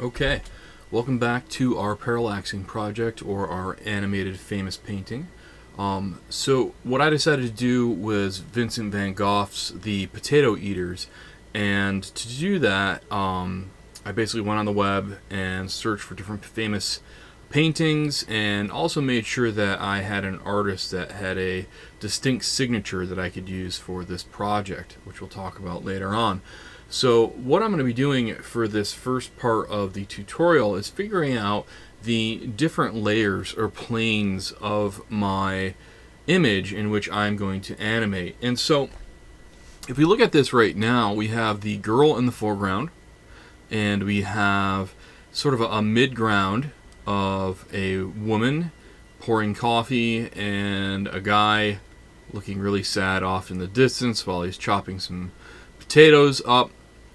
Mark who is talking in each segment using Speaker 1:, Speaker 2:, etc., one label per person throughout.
Speaker 1: Okay, welcome back to our parallaxing project, or our animated famous painting. So what I decided to do was Vincent van Gogh's The Potato Eaters, and to do that, I basically went on the web and searched for different famous paintings, and also made sure that I had an artist that had a distinct signature that I could use for this project, which we'll talk about later on. So what I'm going to be doing for this first part of the tutorial is figuring out the different layers or planes of my image in which I'm going to animate. And so if we look at this right now, we have the girl in the foreground, and we have sort of a mid-ground of a woman pouring coffee and a guy looking really sad off in the distance while he's chopping some potatoes up.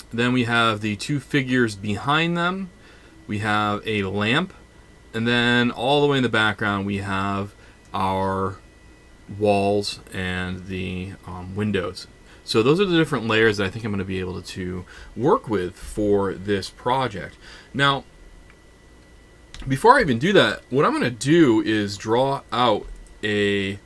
Speaker 1: Then we have the two figures behind them. We have a lamp, and then all the way in the background we have our walls and the windows. So those are the different layers that I think I'm going to be able to work with for this project. Now, before I even do that, what I'm going to do is draw out a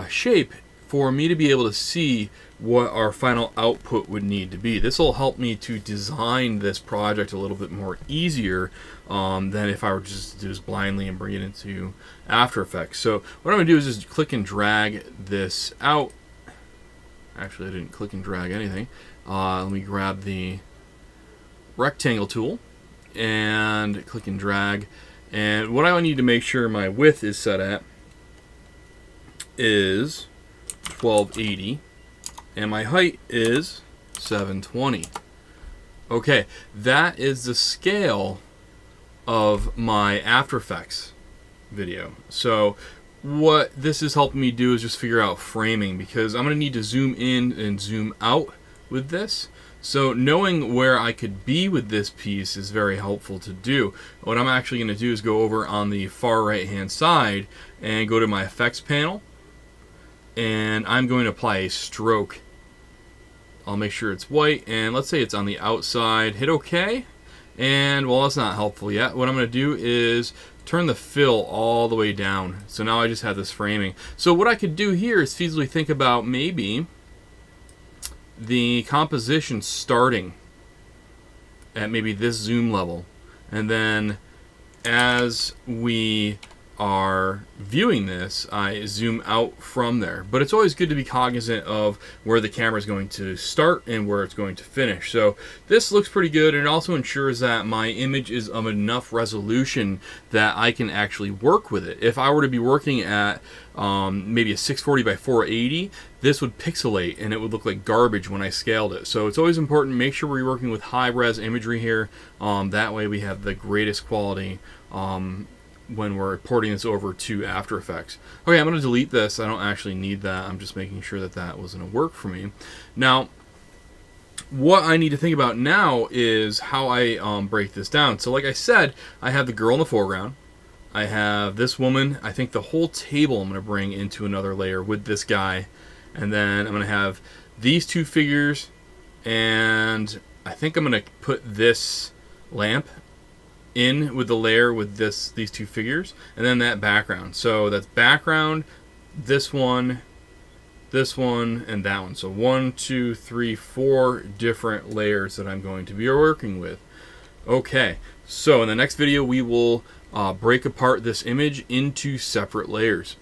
Speaker 1: shape for me to be able to see what our final output would need to be. This will help me to design this project a little bit more easier than if I were just to do this blindly and bring it into After Effects. So what I'm going to do is just click and drag this out. Actually, I didn't click and drag anything. Let me grab the rectangle tool and click and drag. And what I need to make sure my width is set at is 1280, and my height is 720. Okay, that is the scale of my After Effects video. So what this is helping me do is just figure out framing, because I'm going to need to zoom in and zoom out with this. So knowing where I could be with this piece is very helpful to do. What I'm actually going to do is go over on the far right hand side and go to my effects panel, and I'm going to apply a stroke. I'll make sure it's white, and let's say it's on the outside. Hit OK, and well, that's not helpful yet. What I'm going to do is turn the fill all the way down. So now I just have this framing. So what I could do here is feasibly think about maybe the composition starting at maybe this zoom level, and then as we are viewing this, I zoom out from there. But it's always good to be cognizant of where the camera is going to start and where it's going to finish. So this looks pretty good, and it also ensures that my image is of enough resolution that I can actually work with it. If I were to be working at maybe a 640 by 480, this would pixelate and it would look like garbage when I scaled it. So it's always important to make sure we're working with high-res imagery here. That way we have the greatest quality when we're porting this over to After Effects. Okay, I'm going to delete this. I don't actually need that. I'm just making sure that that was going to work for me. Now, what I need to think about now is how I break this down. So like I said, I have the girl in the foreground. I have this woman. I think the whole table I'm going to bring into another layer with this guy. And then I'm going to have these two figures, and I think I'm going to put this lamp in with the layer with these two figures, and then that background. So that's background, this one, and that one. So 1, 2, 3, 4 different layers that I'm going to be working with. Okay, so in the next video we will break apart this image into separate layers.